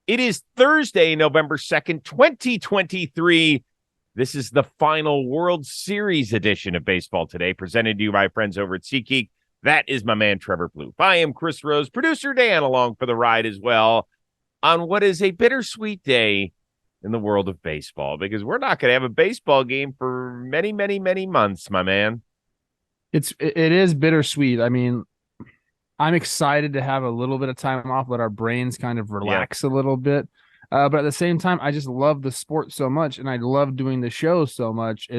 It is Thursday, November 2nd, 2023. This is the final World Series edition of Baseball Today, presented to you by friends over at SeatGeek. That is my man, Trevor Plouffe. I am Chris Rose, producer Dan, along for the ride as well, on what is a bittersweet day in the world of baseball, because we're not going to have a baseball game for many, many, many months, my man. It is bittersweet. I mean, I'm excited to have a little bit of time off, let our brains kind of relax a little bit. But at the same time, I just love the sport so much, and I love doing the show so much.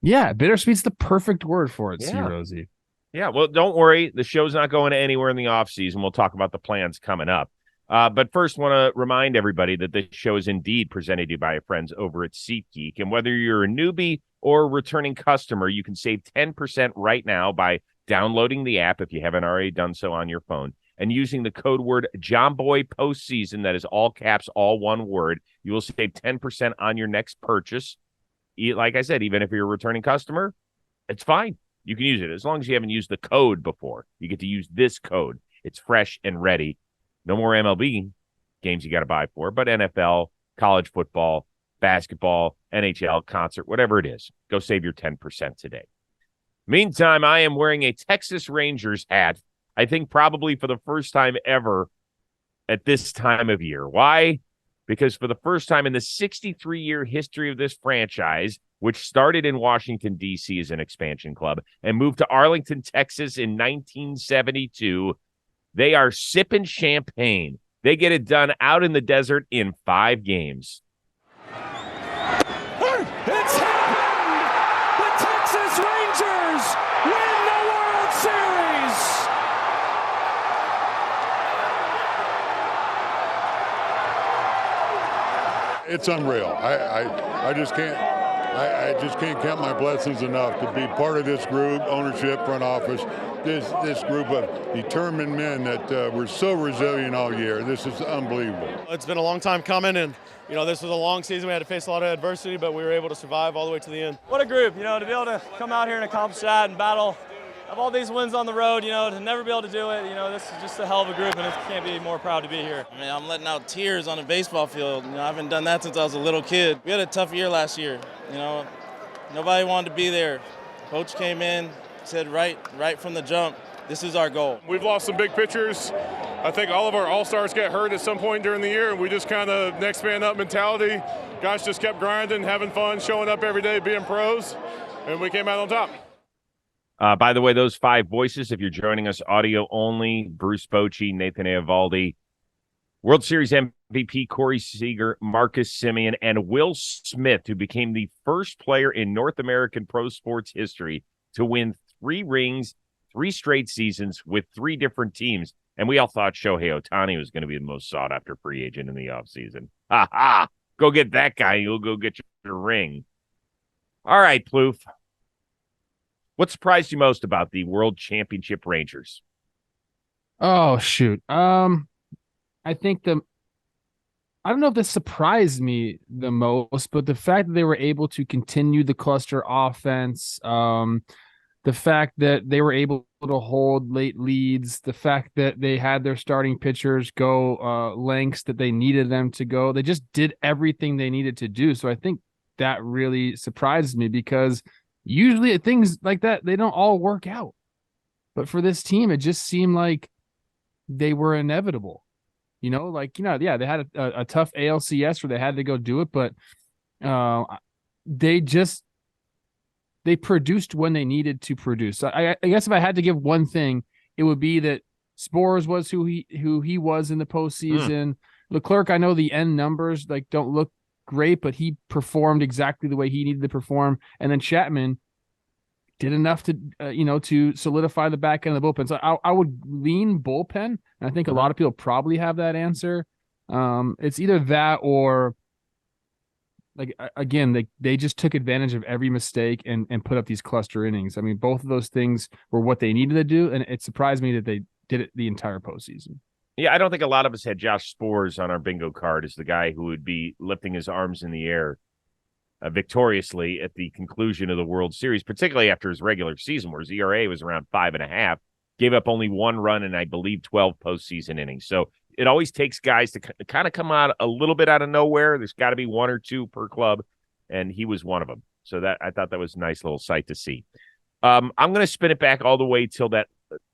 Bittersweet's the perfect word for it, C. Rosie. Yeah, well, don't worry. The show's not going anywhere in the offseason. We'll talk about the plans coming up. But first, want to remind everybody that this show is indeed presented to you by our friends over at SeatGeek. And whether you're a newbie or a returning customer, you can save 10% right now by downloading the app if you haven't already done so on your phone, and using the code word JOHNBOY postseason, that is all caps, all one word. You will save 10% on your next purchase. Like I said, even if you're a returning customer, it's fine. You can use it as long as you haven't used the code before. You get to use this code. It's fresh and ready. No more MLB games you got to buy for, but NFL, college football, basketball, NHL, concert, whatever it is. Go save your 10% today. Meantime, I am wearing a Texas Rangers hat, I think probably for the first time ever at this time of year. Why? Because for the first time in the 63-year history of this franchise, which started in Washington, D.C. as an expansion club and moved to Arlington, Texas in 1972, they are sipping champagne. They get it done out in the desert in 5 games. It's happened! The Texas Rangers win the World Series! It's unreal. I just can't count my blessings enough to be part of this group, ownership, front office, this group of determined men that were so resilient all year. This is unbelievable. It's been a long time coming, and this was a long season. We had to face a lot of adversity, but we were able to survive all the way to the end. What a group, to be able to come out here and accomplish that and battle, have all these wins on the road, to never be able to do it. This is just a hell of a group, and I can't be more proud to be here. I mean, I'm letting out tears on a baseball field. I haven't done that since I was a little kid. We had a tough year last year. Nobody wanted to be there. Coach came in, said right from the jump, this is our goal. We've lost some big pitchers. I think all of our all-stars got hurt at some point during the year, and we just kind of next man up mentality. Guys just kept grinding, having fun, showing up every day, being pros, and we came out on top. By the way, those 5 voices, if you're joining us audio only, Bruce Bochy, Nathan Eovaldi, World Series MVP Corey Seager, Marcus Semien, and Will Smith, who became the first player in North American pro sports history to win 3 rings, 3 straight seasons with 3 different teams. And we all thought Shohei Ohtani was going to be the most sought-after free agent in the offseason. Ha ha! Go get that guy, you'll go get your ring. All right, Plouffe. What surprised you most about the World Championship Rangers? Oh, shoot. I think I don't know if this surprised me the most, but the fact that they were able to continue the cluster offense, the fact that they were able to hold late leads, the fact that they had their starting pitchers go lengths that they needed them to go. They just did everything they needed to do. So I think that really surprised me, because usually things like that, they don't all work out. But for this team, it just seemed like they were inevitable. They had a tough ALCS where they had to go do it, but they produced when they needed to produce. I guess if I had to give one thing, it would be that Spores was who he was in the postseason. Leclerc, I know the end numbers don't look great, but he performed exactly the way he needed to perform. And then Chapman did enough to to solidify the back end of the bullpen. So I would lean bullpen, and I think a lot of people probably have that answer. It's either that or they just took advantage of every mistake and put up these cluster innings. I mean, both of those things were what they needed to do, and it surprised me that they did it the entire postseason. Yeah, I don't think a lot of us had Josh Spores on our bingo card as the guy who would be lifting his arms in the air victoriously at the conclusion of the World Series, particularly after his regular season, where his ERA was around 5.5, gave up only 1 run and I believe 12 postseason innings. So it always takes guys to kind of come out a little bit out of nowhere. There's got to be one or two per club, and he was one of them. So that I thought that was a nice little sight to see. I'm going to spin it back all the way to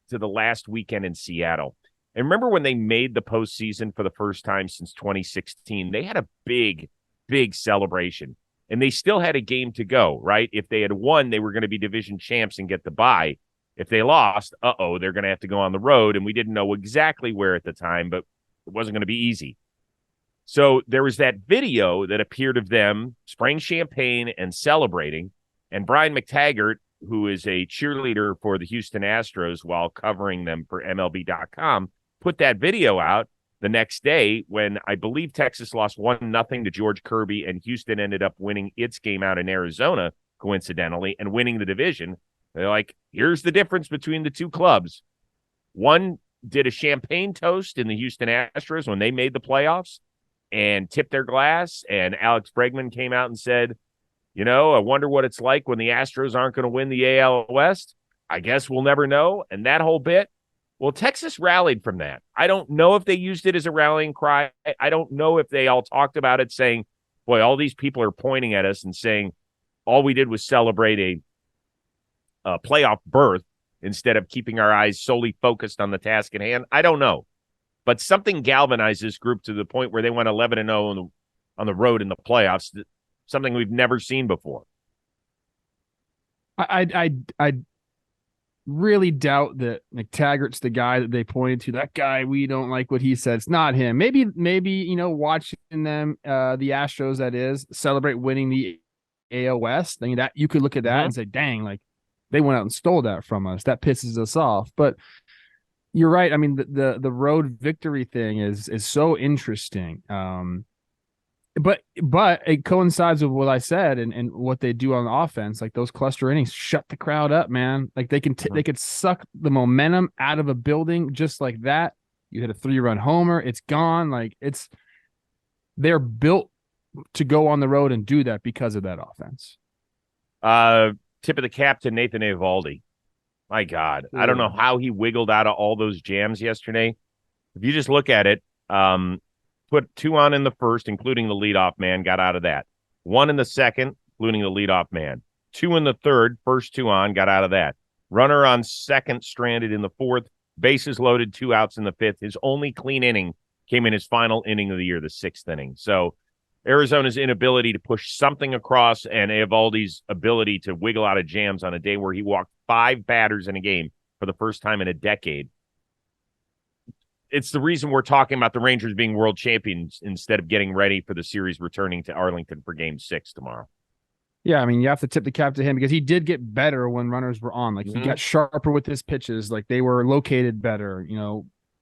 the last weekend in Seattle. And remember when they made the postseason for the first time since 2016? They had a big, big celebration, and they still had a game to go, right? If they had won, they were going to be division champs and get the bye. If they lost, they're going to have to go on the road, and we didn't know exactly where at the time, but it wasn't going to be easy. So there was that video that appeared of them spraying champagne and celebrating, and Brian McTaggart, who is a cheerleader for the Houston Astros while covering them for MLB.com, put that video out the next day when I believe Texas lost 1-0 to George Kirby, and Houston ended up winning its game out in Arizona, coincidentally, and winning the division. They're like, here's the difference between the two clubs. One did a champagne toast in the Houston Astros when they made the playoffs and tipped their glass, and Alex Bregman came out and said, I wonder what it's like when the Astros aren't going to win the AL West. I guess we'll never know. And that whole bit, well, Texas rallied from that. I don't know if they used it as a rallying cry. I don't know if they all talked about it saying, boy, all these people are pointing at us and saying all we did was celebrate a playoff berth instead of keeping our eyes solely focused on the task at hand. I don't know. But something galvanized this group to the point where they went 11-0 on the road in the playoffs, something we've never seen before. I really doubt that McTaggart's the guy that they pointed to. That guy, we don't like what he said. It's not him. Maybe watching them, the Astros, that is, celebrate winning the AL West. I mean, that you could look at that and say, dang, like they went out and stole that from us. That pisses us off. But you're right. I mean, the road victory thing is so interesting. But it coincides with what I said and what they do on offense. Like those cluster innings shut the crowd up, man. Like they could suck the momentum out of a building just like that. You hit a 3-run homer, it's gone. Like they're built to go on the road and do that because of that offense. Tip of the cap to Nathan Eovaldi. My God, I don't know how he wiggled out of all those jams yesterday. If you just look at it, put 2 on in the first, including the leadoff man, got out of that. 1 in the second, including the leadoff man. 2 in the third, first 2 on, got out of that. Runner on second, stranded in the fourth. Bases loaded, 2 outs in the fifth. His only clean inning came in his final inning of the year, the 6th inning. So Arizona's inability to push something across and Eovaldi's ability to wiggle out of jams on a day where he walked 5 batters in a game for the first time in a decade. It's the reason we're talking about the Rangers being world champions instead of getting ready for the series returning to Arlington for Game 6 tomorrow. Yeah, I mean, you have to tip the cap to him because he did get better when runners were on. Like, he got sharper with his pitches. Like, they were located better.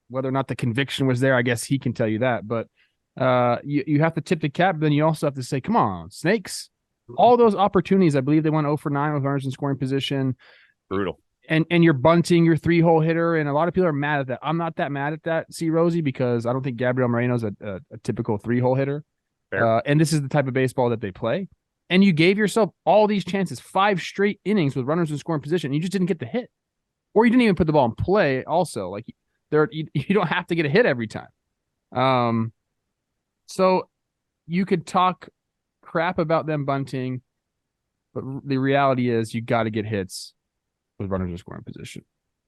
Whether or not the conviction was there, I guess he can tell you that. But you have to tip the cap, but then you also have to say, come on, Snakes. All those opportunities, I believe they went 0 for 9 with runners in scoring position. Brutal. And you're bunting your 3-hole hitter, and a lot of people are mad at that. I'm not that mad at that, C. Rosie, because I don't think Gabriel Moreno's a typical 3-hole hitter. And this is the type of baseball that they play. And you gave yourself all these chances, 5 straight innings with runners in scoring position, and you just didn't get the hit. Or you didn't even put the ball in play also. Like, you don't have to get a hit every time. So you could talk crap about them bunting, but the reality is you got to get hits with runners in scoring position.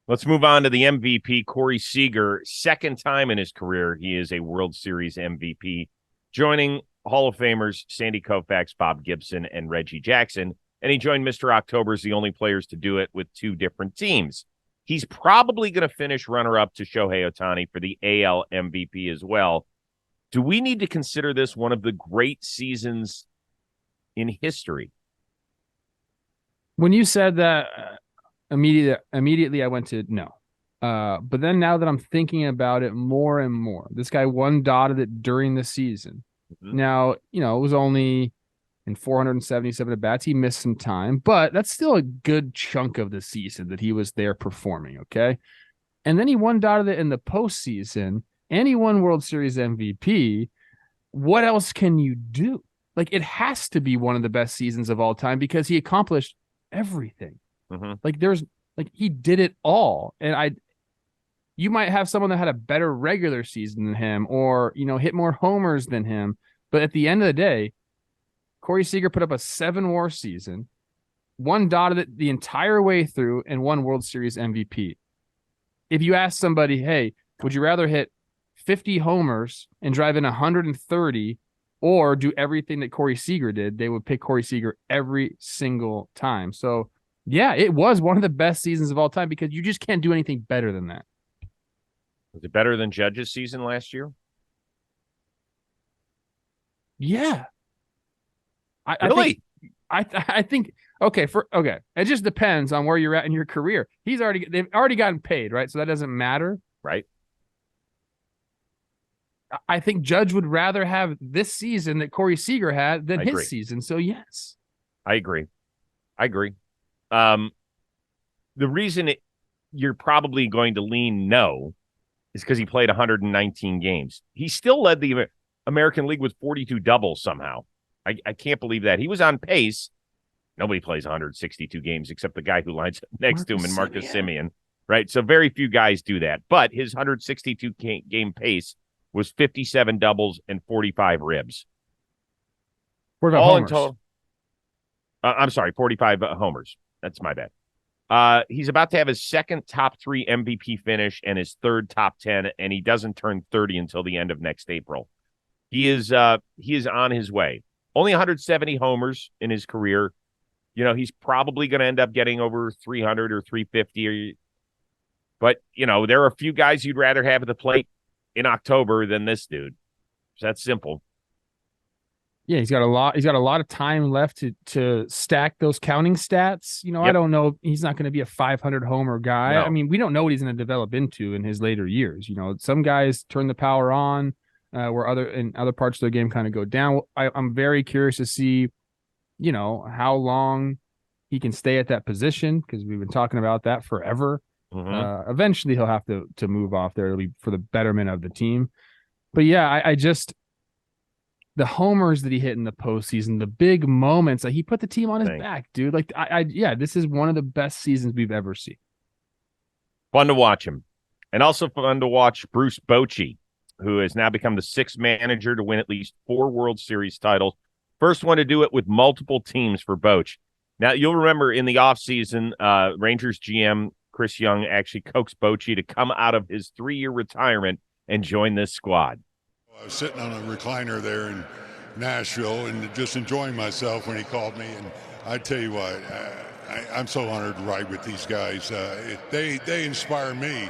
Let's move on to the MVP, Corey Seager. Second time in his career, he is a World Series MVP, joining Hall of Famers Sandy Koufax, Bob Gibson, and Reggie Jackson. And he joined Mr. October as the only players to do it with 2 different teams. He's probably going to finish runner-up to Shohei Ohtani for the AL MVP as well. Do we need to consider this one of the great seasons in history? When you said that, immediately I went to no. But then now that I'm thinking about it more and more, this guy one-dotted it during the season. Mm-hmm. Now, it was only in 477 at-bats. He missed some time, but that's still a good chunk of the season that he was there performing, okay? And then he one-dotted it in the postseason, and he won World Series MVP. What else can you do? Like, it has to be one of the best seasons of all time because he accomplished everything. Mm-hmm. He did it all. And You might have someone that had a better regular season than him or, hit more homers than him. But at the end of the day, Corey Seager put up a 7-WAR season, won dotted it the entire way through, and won World Series MVP. If you ask somebody, hey, would you rather hit 50 homers and drive in 130 or do everything that Corey Seager did, they would pick Corey Seager every single time. So, yeah, it was one of the best seasons of all time because you just can't do anything better than that. Was it better than Judge's season last year? Yeah. Really? I think okay. It just depends on where you're at in your career. They've already gotten paid, right? So that doesn't matter. Right. I think Judge would rather have this season that Corey Seager had than his season. So yes. I agree. The reason you're probably going to lean no is because he played 119 games. He still led the American League with 42 doubles somehow. I can't believe that. He was on pace. Nobody plays 162 games except the guy who lines up next to him and Marcus Semien, right? So very few guys do that. But his 162 game pace was 57 doubles and 45 ribs. All in total. I'm sorry, 45 homers. That's my bad. He's about to have his second top 3 MVP finish and his third top 10, and he doesn't turn 30 until the end of next April. He is on his way. Only 170 homers in his career. He's probably going to end up getting over 300 or 350. But, there are a few guys you'd rather have at the plate in October than this dude. So that's simple. Yeah, he's got a lot of time left to stack those counting stats. Yep. I don't know. He's not going to be a 500 homer guy. No. I mean, we don't know what he's going to develop into in his later years. Some guys turn the power on where other parts of their game kind of go down. I'm very curious to see, how long he can stay at that position because we've been talking about that forever. Mm-hmm. Eventually he'll have to move off there. It'll be for the betterment of the team. But yeah, I just the homers that he hit in the postseason, the big moments, he put the team on his back, dude. Like this is one of the best seasons we've ever seen. Fun to watch him. And also fun to watch Bruce Bochy, who has now become the 6th manager to win at least 4 World Series titles. First one to do it with multiple teams for Boch. Now, you'll remember in the offseason, Rangers GM Chris Young actually coaxed Bochy to come out of his 3-year retirement and join this squad. I was sitting on a recliner there in Nashville and just enjoying myself when he called me. And I tell you what, I'm so honored to ride with these guys. They inspire me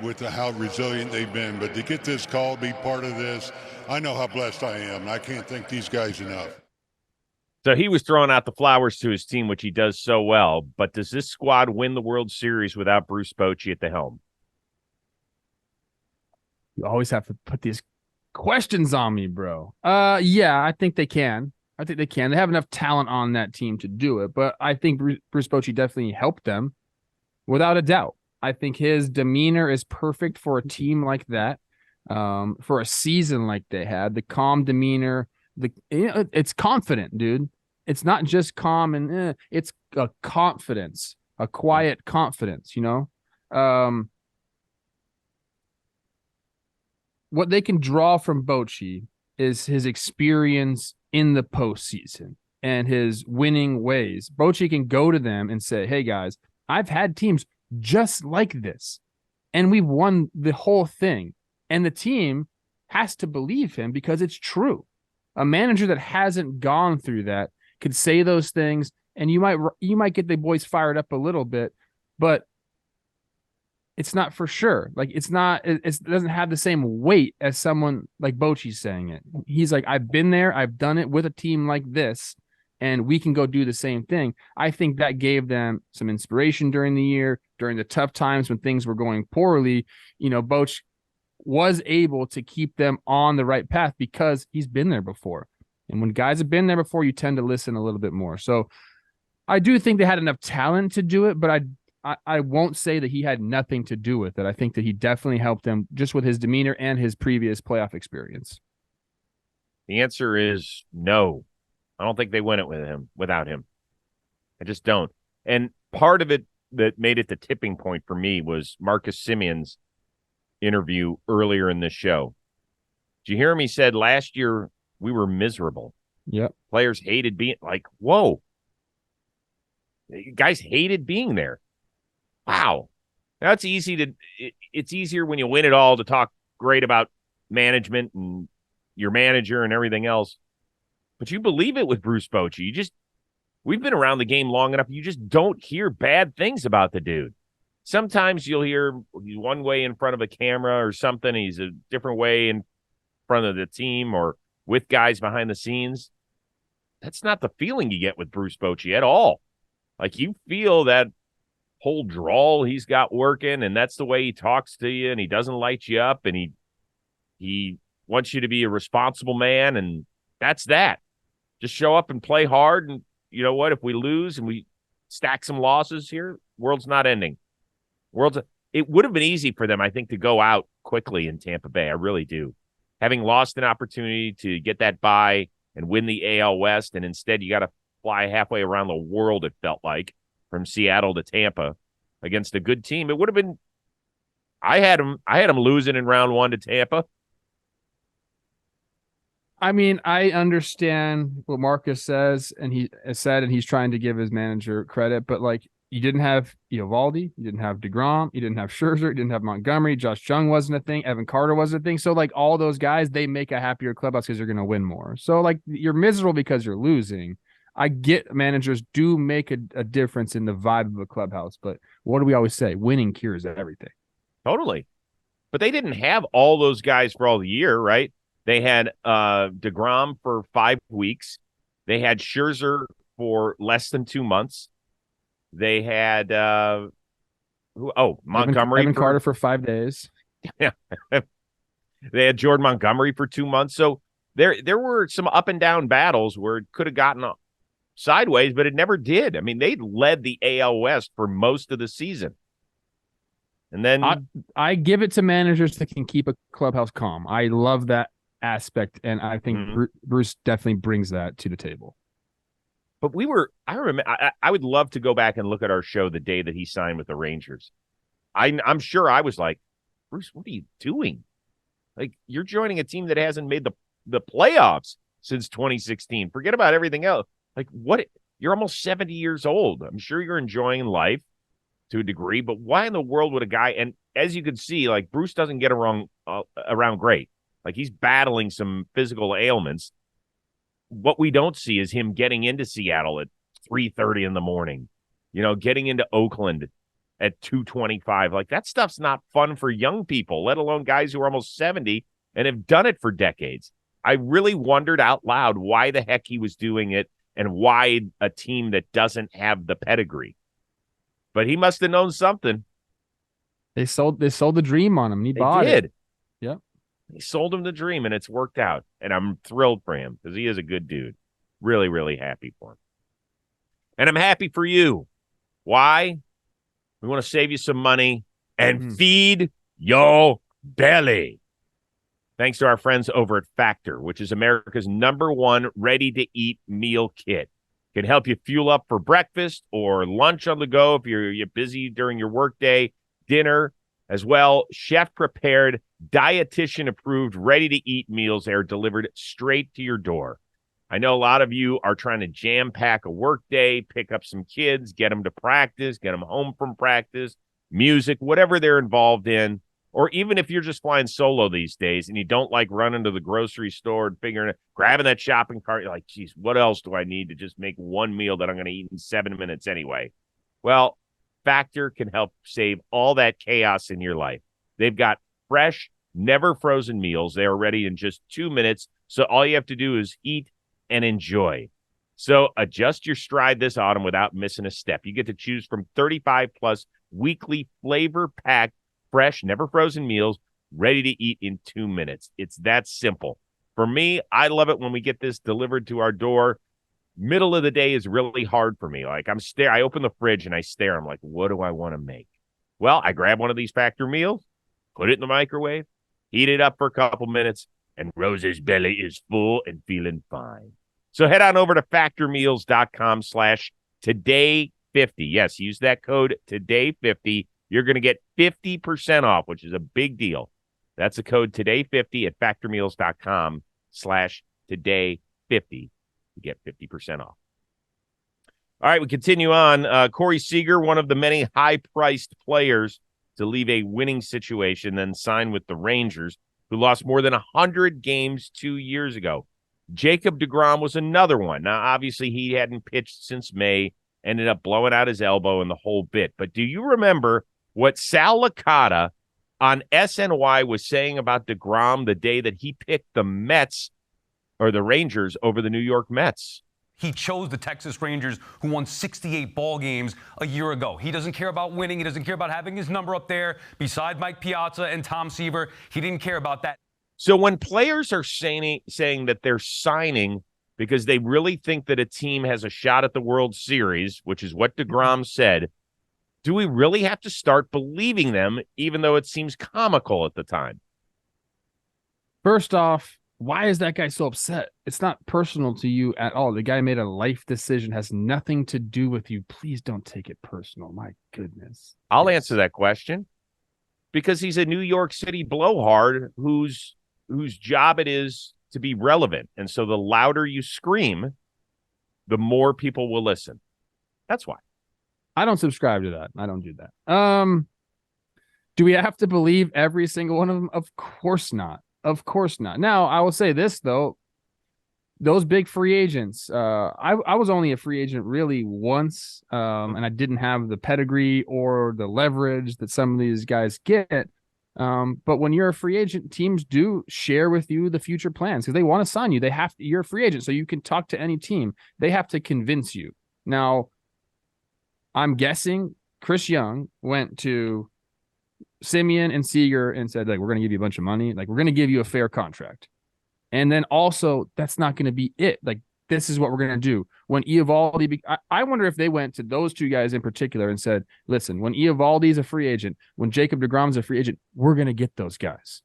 with how resilient they've been. But to get this call, be part of this, I know how blessed I am. And I can't thank these guys enough. So he was throwing out the flowers to his team, which he does so well. But does this squad win the World Series without Bruce Bochy at the helm? You always have to put these questions on me, bro. Yeah, I think they can. They have enough talent on that team to do it. But I think Bruce Bochy definitely helped them, without a doubt. I think his demeanor is perfect for a team like that, for a season like they had. The calm demeanor, it's confident, dude. It's not just calm and it's a confidence, a quiet confidence, What they can draw from Bochy is his experience in the postseason and his winning ways. Bochy can go to them and say, hey, guys, I've had teams just like this, and we've won the whole thing. And the team has to believe him because it's true. A manager that hasn't gone through that could say those things, and you might get the boys fired up a little bit, but it's not for sure. Like it doesn't have the same weight as someone like Bochy saying it. He's like, I've been there, I've done it with a team like this, and we can go do the same thing. I think that gave them some inspiration during the year, during the tough times when things were going poorly. Bochy was able to keep them on the right path because he's been there before. And when guys have been there before, you tend to listen a little bit more. So I do think they had enough talent to do it, but I won't say that he had nothing to do with it. I think that he definitely helped them just with his demeanor and his previous playoff experience. The answer is no. I don't think they win it without him. I just don't. And part of it that made it the tipping point for me was Marcus Semien's interview earlier in this show. Did you hear him? He said last year we were miserable. Yep. Players hated being like, whoa. Guys hated being there. Wow. Now it's easier when you win it all to talk great about management and your manager and everything else. But you believe it with Bruce Bochy. We've been around the game long enough. You just don't hear bad things about the dude. Sometimes you'll hear he's one way in front of a camera or something. He's a different way in front of the team or with guys behind the scenes. That's not the feeling you get with Bruce Bochy at all. Like, you feel that whole drawl he's got working, and that's the way he talks to you, and he doesn't light you up, and he wants you to be a responsible man, and that's that. Just show up and play hard, and you know what? If we lose and we stack some losses here, world's not ending. It would have been easy for them, I think, to go out quickly in Tampa Bay. I really do. Having lost an opportunity to get that bye and win the AL West, and instead you got to fly halfway around the world, it felt like, from Seattle to Tampa against a good team. It would have been I had him losing in round 1 to Tampa. I mean, I understand what Marcus says, and he's trying to give his manager credit, but like, you didn't have Eovaldi, you didn't have deGrom, you didn't have Scherzer, you didn't have Montgomery, Josh Jung wasn't a thing, Evan Carter wasn't a thing. So like, all those guys, they make a happier clubhouse because you're going to win more. So like, you're miserable because you're losing. I get managers do make a difference in the vibe of a clubhouse, but what do we always say? Winning cures everything. Totally. But they didn't have all those guys for all the year, right? They had deGrom for 5 weeks. They had Scherzer for less than 2 months. They had Montgomery. Evan Carter for 5 days. Yeah. They had Jordan Montgomery for 2 months. So there were some up and down battles where it could have gotten sideways, but it never did. I mean, they led the AL West for most of the season. And then I give it to managers that can keep a clubhouse calm. I love that aspect, and I think Bruce definitely brings that to the table. But I remember, I would love to go back and look at our show the day that he signed with the Rangers. I'm sure I was like, Bruce, what are you doing? Like, you're joining a team that hasn't made the playoffs since 2016. Forget about everything else. Like, what? You're almost 70 years old. I'm sure you're enjoying life to a degree, but why in the world would a guy, and as you can see, like, Bruce doesn't get around great. Like, he's battling some physical ailments. What we don't see is him getting into Seattle at 3:30 in the morning, getting into Oakland at 2:25. Like, that stuff's not fun for young people, let alone guys who are almost 70 and have done it for decades. I really wondered out loud why the heck he was doing it and why a team that doesn't have the pedigree. But he must have known something. They sold the dream on him, and he bought it. Yep. He sold him the dream, and it's worked out. And I'm thrilled for him because he is a good dude. Really, really happy for him. And I'm happy for you. Why? We want to save you some money and feed your belly. Thanks to our friends over at Factor, which is America's #1 ready-to-eat meal kit. Can help you fuel up for breakfast or lunch on the go if you're busy during your workday, dinner as well. Chef-prepared, dietitian-approved, ready-to-eat meals are delivered straight to your door. I know a lot of you are trying to jam-pack a workday, pick up some kids, get them to practice, get them home from practice, music, whatever they're involved in. Or even if you're just flying solo these days and you don't like running to the grocery store and grabbing that shopping cart, you're like, geez, what else do I need to just make one meal that I'm going to eat in 7 minutes anyway? Well, Factor can help save all that chaos in your life. They've got fresh, never frozen meals. They are ready in just 2 minutes. So all you have to do is eat and enjoy. So adjust your stride this autumn without missing a step. You get to choose from 35 plus weekly flavor-packed, fresh, never frozen meals ready to eat in 2 minutes. It's that simple. For me, I love it when we get this delivered to our door. Middle of the day is really hard for me. Like, I open the fridge and I stare. I'm like, what do I want to make? Well, I grab one of these Factor meals, put it in the microwave, heat it up for a couple minutes, and Rose's belly is full and feeling fine. So head on over to factormeals.com/today50. Yes, use that code today50 you're going to get 50% off, which is a big deal. That's the code today50 at factormeals.com/today50 to get 50% off. All right, we continue on. Corey Seager, one of the many high-priced players to leave a winning situation, then sign with the Rangers, who lost more than 100 games 2 years ago. Jacob deGrom was another one. Now, obviously, he hadn't pitched since May, ended up blowing out his elbow and the whole bit. But do you remember what Sal Licata on SNY was saying about deGrom the day that he picked the Mets or the Rangers over the New York Mets? He chose the Texas Rangers, who won 68 ball games a year ago. He doesn't care about winning. He doesn't care about having his number up there beside Mike Piazza and Tom Seaver. He didn't care about that. So when players are saying that they're signing because they really think that a team has a shot at the World Series, which is what deGrom said, do we really have to start believing them, even though it seems comical at the time? First off, why is that guy so upset? It's not personal to you at all. The guy made a life decision, has nothing to do with you. Please don't take it personal. My goodness. I'll answer that question. Because he's a New York City blowhard whose job it is to be relevant. And so the louder you scream, the more people will listen. That's why. I don't subscribe to that. I don't do that. Do we have to believe every single one of them? Of course not. Of course not. Now, I will say this, though. Those big free agents, I was only a free agent really once, and I didn't have the pedigree or the leverage that some of these guys get. But when you're a free agent, teams do share with you the future plans because they want to sign you. You're a free agent, so you can talk to any team. They have to convince you. Now, I'm guessing Chris Young went to Simeon and Seager and said, like, we're going to give you a bunch of money. Like, we're going to give you a fair contract. And then also, that's not going to be it. Like, this is what we're going to do. When Eovaldi, I wonder if they went to those two guys in particular and said, listen, when Eovaldi's a free agent, when Jacob deGrom's a free agent, we're going to get those guys.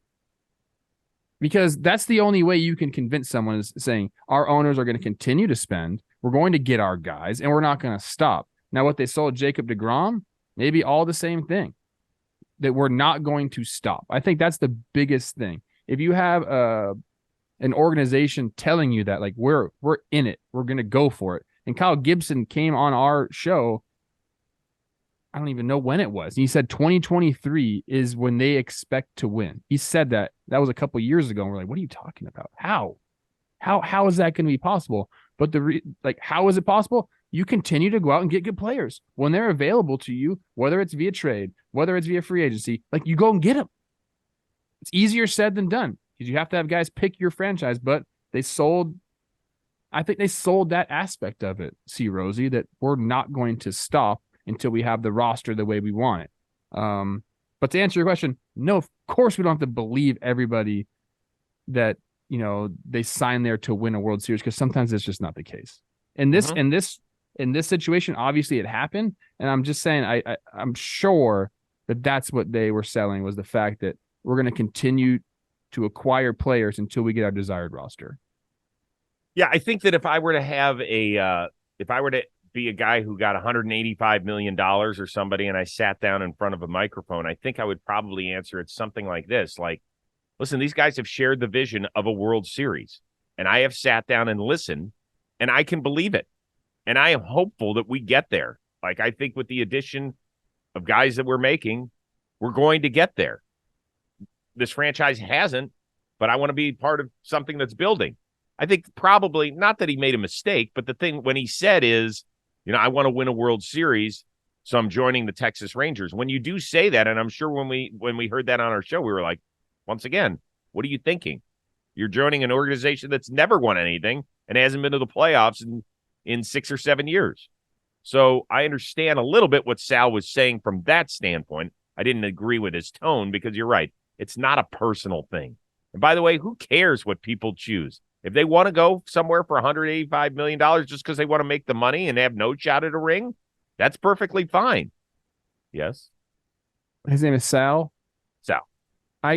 Because that's the only way you can convince someone is saying, our owners are going to continue to spend, we're going to get our guys, and we're not going to stop. Now, what they sold Jacob deGrom, maybe all the same thing, that we're not going to stop. I think that's the biggest thing. If you have an organization telling you that, like, we're in it, we're going to go for it. And Kyle Gibson came on our show, I don't even know when it was. He said 2023 is when they expect to win. He said that. That was a couple of years ago. And we're like, what are you talking about? How is that going to be possible? But how is it possible? You continue to go out and get good players when they're available to you, whether it's via trade, whether it's via free agency, like, you go and get them. It's easier said than done because you have to have guys pick your franchise, but I think they sold that aspect of it, Rosie, that we're not going to stop until we have the roster the way we want it. But to answer your question, no, of course we don't have to believe everybody that, they sign there to win a World Series, because sometimes it's just not the case. In this situation, obviously it happened, and I'm just saying I'm sure that that's what they were selling, was the fact that we're going to continue to acquire players until we get our desired roster. Yeah, I think that if I were to be a guy who got $185 million or somebody, and I sat down in front of a microphone, I think I would probably answer it something like this: like, listen, these guys have shared the vision of a World Series, and I have sat down and listened, and I can believe it. And I am hopeful that we get there. Like, I think with the addition of guys that we're making, we're going to get there. This franchise hasn't, but I want to be part of something that's building. I think probably not that he made a mistake, but the thing when he said is, I want to win a World Series, so I'm joining the Texas Rangers. When you do say that, and I'm sure when we heard that on our show, we were like, once again, what are you thinking? You're joining an organization that's never won anything and hasn't been to the playoffs in 6 or 7 years. So I understand a little bit what Sal was saying from that standpoint. I didn't agree with his tone because you're right. It's not a personal thing. And by the way, who cares what people choose? If they want to go somewhere for $185 million just because they want to make the money and have no shot at a ring, that's perfectly fine. Yes. His name is Sal. Sal.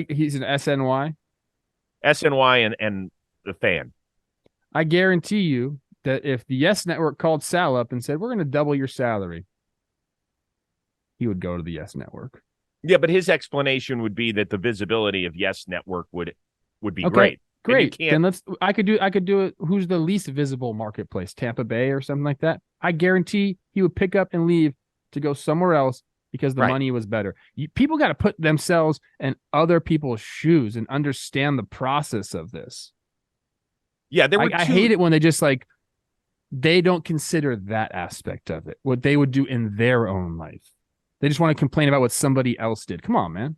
He's an SNY. SNY and the Fan. I guarantee you that if the Yes Network called Sal up and said, we're going to double your salary, he would go to the Yes Network. Yeah, but his explanation would be that the visibility of Yes Network would be Okay, great. Great. Then I could do it. Who's the least visible marketplace? Tampa Bay or something like that. I guarantee he would pick up and leave to go somewhere else because the money was better. People got to put themselves in other people's shoes and understand the process of this. Yeah, I hate it when they just they don't consider that aspect of it, what they would do in their own life. They just want to complain about what somebody else did. Come on, man.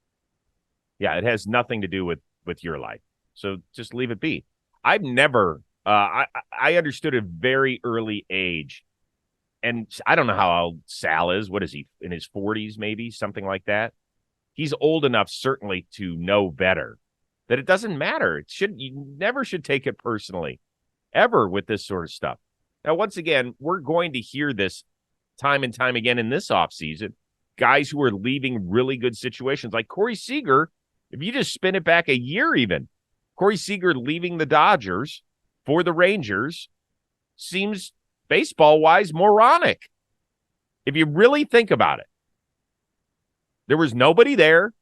Yeah, it has nothing to do with your life. So just leave it be. I've never, I understood at a very early age, and I don't know how old Sal is. What is he, in his 40s, maybe, something like that? He's old enough, certainly, to know better, that it doesn't matter. You never should take it personally, ever, with this sort of stuff. Now, once again, we're going to hear this time and time again in this offseason. Guys who are leaving really good situations, like Corey Seager, if you just spin it back a year even, Corey Seager leaving the Dodgers for the Rangers seems baseball-wise moronic. If you really think about it. There was nobody there,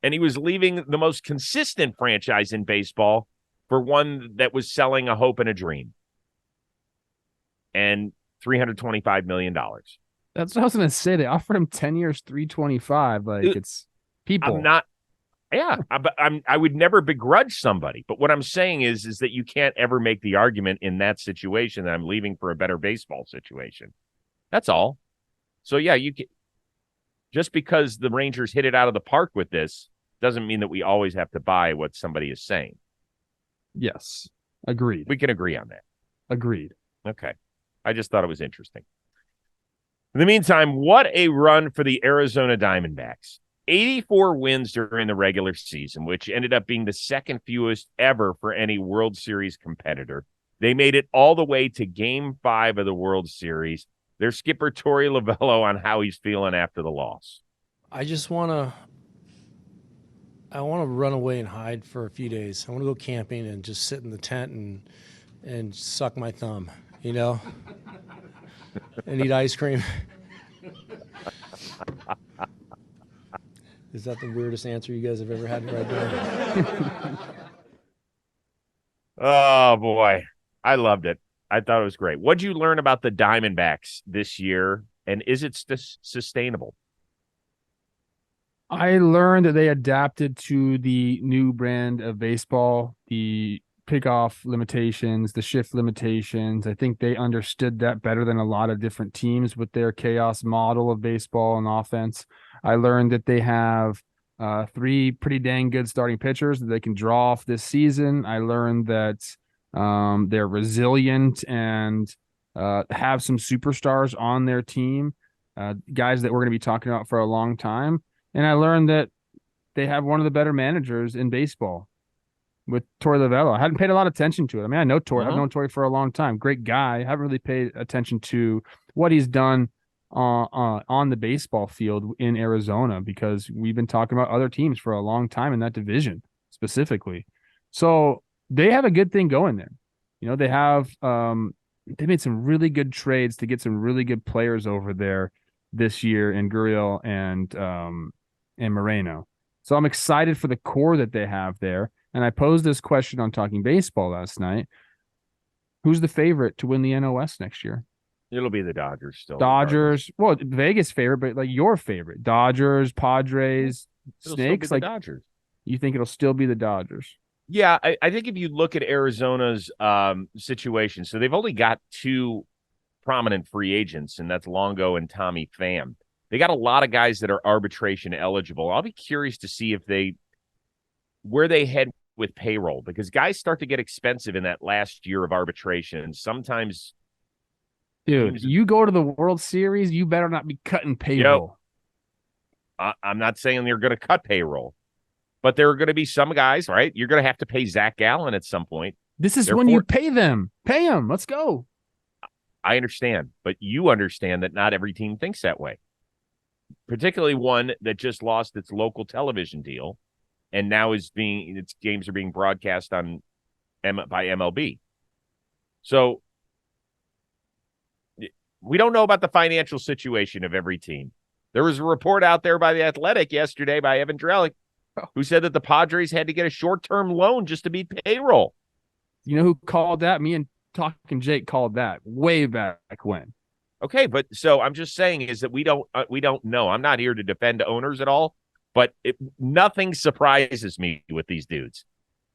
and he was leaving the most consistent franchise in baseball for one that was selling a hope and a dream. And $325 million. That's what I was going to say. They offered him 10 years, $325. It's people. I would never begrudge somebody. But what I'm saying is that you can't ever make the argument in that situation that I'm leaving for a better baseball situation. That's all. So, yeah, you can, just because the Rangers hit it out of the park with this doesn't mean that we always have to buy what somebody is saying. Yes. Agreed. We can agree on that. Agreed. Okay. I just thought it was interesting. In the meantime, what a run for the Arizona Diamondbacks. 84 wins during the regular season, which ended up being the second fewest ever for any World Series competitor. They made it all the way to Game 5 of the World Series. Their skipper, Torey Lovullo, on how he's feeling after the loss. I just want to run away and hide for a few days. I want to go camping and just sit in the tent and suck my thumb, and eat ice cream. Is that the weirdest answer you guys have ever had right there? Oh, boy. I loved it. I thought it was great. What'd you learn about the Diamondbacks this year, and is it sustainable? I learned that they adapted to the new brand of baseball, the pickoff limitations, the shift limitations. I think they understood that better than a lot of different teams with their chaos model of baseball and offense. I learned that they have 3 pretty dang good starting pitchers that they can draw off this season. I learned that they're resilient and have some superstars on their team, guys that we're going to be talking about for a long time. And I learned that they have one of the better managers in baseball with Torey Lovullo. I hadn't paid a lot of attention to it. I mean, I know Torey. I've known Torey for a long time. Great guy. I haven't really paid attention to what he's done on the baseball field in Arizona because we've been talking about other teams for a long time in that division specifically. So they have a good thing going there. They have they made some really good trades to get some really good players over there this year in Gurriel and Moreno. So I'm excited for the core that they have there. And I posed this question on Talking Baseball last night. Who's the favorite to win the NOS next year? It'll be the Dodgers still. Dodgers. Well, Vegas favorite, but your favorite. Dodgers, Padres, Snakes. The Dodgers. You think it'll still be the Dodgers? Yeah, I think if you look at Arizona's situation, so they've only got 2 prominent free agents, and that's Longo and Tommy Pham. They got a lot of guys that are arbitration eligible. I'll be curious to see where they head with payroll, because guys start to get expensive in that last year of arbitration. And sometimes, dude, you go to the World Series, you better not be cutting payroll. I'm not saying they're going to cut payroll, but there are going to be some guys, right? You're going to have to pay Zach Gallen at some point. This is when you pay them. Pay them. Let's go. I understand, but you understand that not every team thinks that way. Particularly one that just lost its local television deal and now its games are being broadcast by MLB. So we don't know about the financial situation of every team. There was a report out there by The Athletic yesterday by Evan Drellick who said that the Padres had to get a short-term loan just to beat payroll. You know who called that? Me and Talking Jake called that way back when. Okay, but so I'm just saying is that we don't know. I'm not here to defend owners at all, but nothing surprises me with these dudes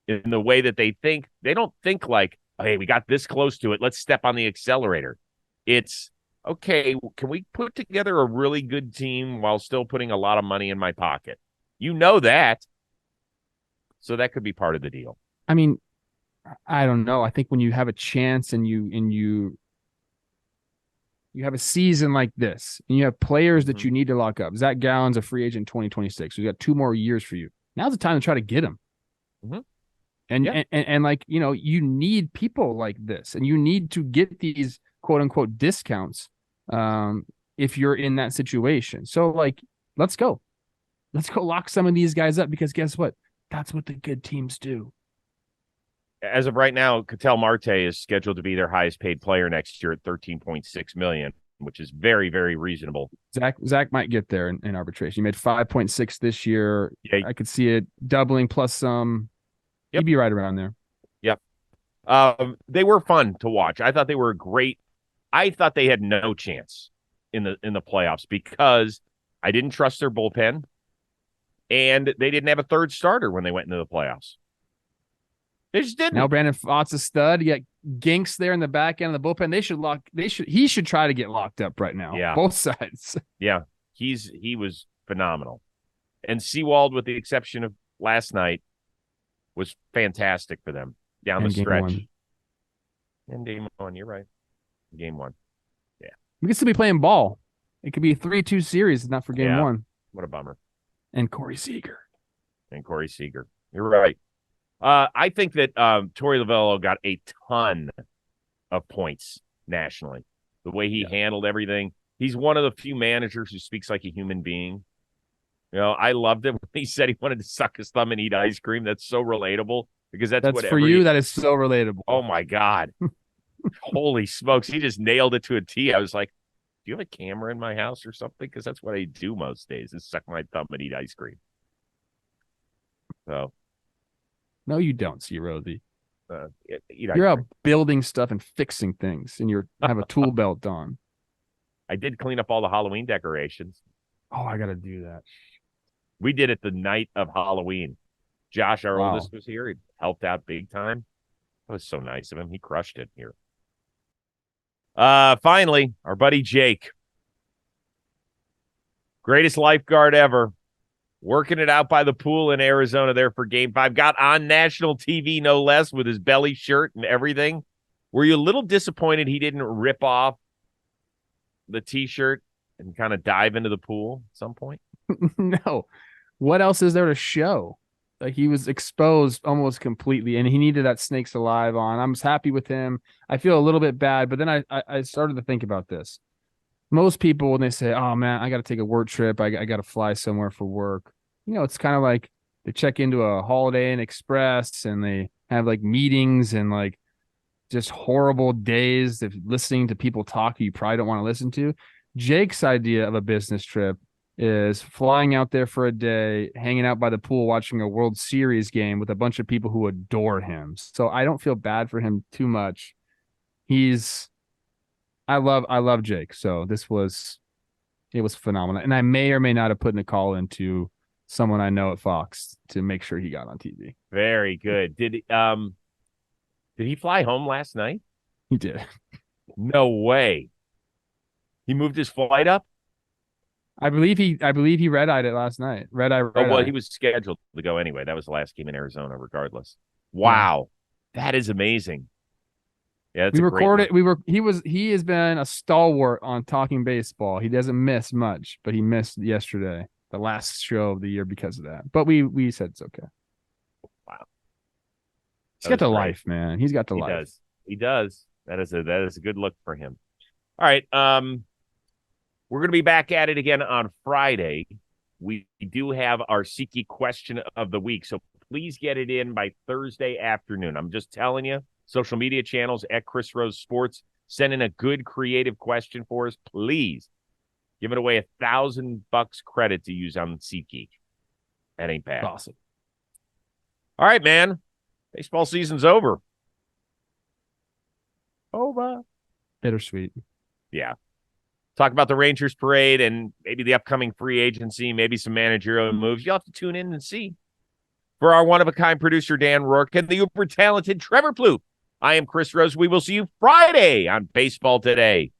in the way that they think. They don't think like, hey, we got this close to it, let's step on the accelerator. It's, okay, can we put together a really good team while still putting a lot of money in my pocket? You know that. So that could be part of the deal. I mean, I don't know. I think when you have a chance and you have a season like this and you have players that you need to lock up. Zach Gallen's a free agent in 2026. So you got 2 more years for you. Now's the time to try to get him. And like, you know, you need people like this, and you need to get these quote unquote discounts if you're in that situation. So like, let's go lock some of these guys up, because guess what? That's what the good teams do. As of right now, Ketel Marte is scheduled to be their highest paid player next year at $13.6 million, which is very, very reasonable. Zach might get there in arbitration. He made 5.6 this year. Yeah. I could see it doubling plus some. He'd be right around there. Yep. They were fun to watch. I thought they were great. I thought they had no chance in the playoffs because I didn't trust their bullpen, and they didn't have a third starter when they went into the playoffs. They just didn't. Now Brandon Pfaadt's a stud. You got Ginks there in the back end of the bullpen. He should try to get locked up right now. Yeah. Both sides. Yeah. He was phenomenal. And Sewald, with the exception of last night, was fantastic for them down the stretch. And game one, you're right. Game one. Yeah. We could still be playing ball. It could be a 3-2 series, not for game one. What a bummer. And Corey Seager. You're right. I think that Torey Lovullo got a ton of points nationally. The way he handled everything. He's one of the few managers who speaks like a human being. You know, I loved him when he said he wanted to suck his thumb and eat ice cream. That's so relatable, because that's what for you. That is so relatable. Oh my God. Holy smokes. He just nailed it to a T. I was like, do you have a camera in my house or something? Because that's what I do most days, is suck my thumb and eat ice cream. So. No, you don't, see Rosie. You're out building stuff and fixing things, and you have a tool belt on. I did clean up all the Halloween decorations. Oh, I got to do that. We did it the night of Halloween. Josh, our oldest, was here. He helped out big time. That was so nice of him. He crushed it here. Finally, our buddy Jake. Greatest lifeguard ever. Working it out by the pool in Arizona there for Game 5. Got on national TV, no less, with his belly shirt and everything. Were you a little disappointed he didn't rip off the T-shirt and kind of dive into the pool at some point? No. What else is there to show? Like, he was exposed almost completely, and he needed that Snakes Alive on. I was happy with him. I feel a little bit bad, but then I started to think about this. Most people, when they say, oh, man, I got to take a work trip, I got to fly somewhere for work, you know, it's kind of like they check into a Holiday Inn Express and they have like meetings and like just horrible days of listening to people talk you probably don't want to listen to. Jake's idea of a business trip is flying out there for a day, hanging out by the pool, watching a World Series game with a bunch of people who adore him. So I don't feel bad for him too much. I love Jake. So it was phenomenal. And I may or may not have put in a call into someone I know at Fox to make sure he got on TV. Very good. Did he fly home last night? He did. No way. He moved his flight up? I believe he red-eyed it last night. Red-eye. He was scheduled to go anyway. That was the last game in Arizona, regardless. Wow. Yeah. That is amazing. Yeah, we recorded. He has been a stalwart on Talking Baseball. He doesn't miss much, but he missed yesterday, the last show of the year, because of that. But we said it's okay. Wow. He's got the life, man. He's got the life. He does. That is a good look for him. All right. We're going to be back at it again on Friday. We do have our SeatGeek question of the week, so please get it in by Thursday afternoon. I'm just telling you, social media channels at Chris Rose Sports, send in a good creative question for us, please. giving away $1,000 credit to use on SeatGeek. That ain't bad. Awesome. All right, man. Baseball season's over. Over. Bittersweet. Yeah. Talk about the Rangers parade and maybe the upcoming free agency, maybe some managerial moves. You'll have to tune in and see. For our one-of-a-kind producer, Dan Rourke, and the uber-talented Trevor Plouffe, I am Chris Rose. We will see you Friday on Baseball Today.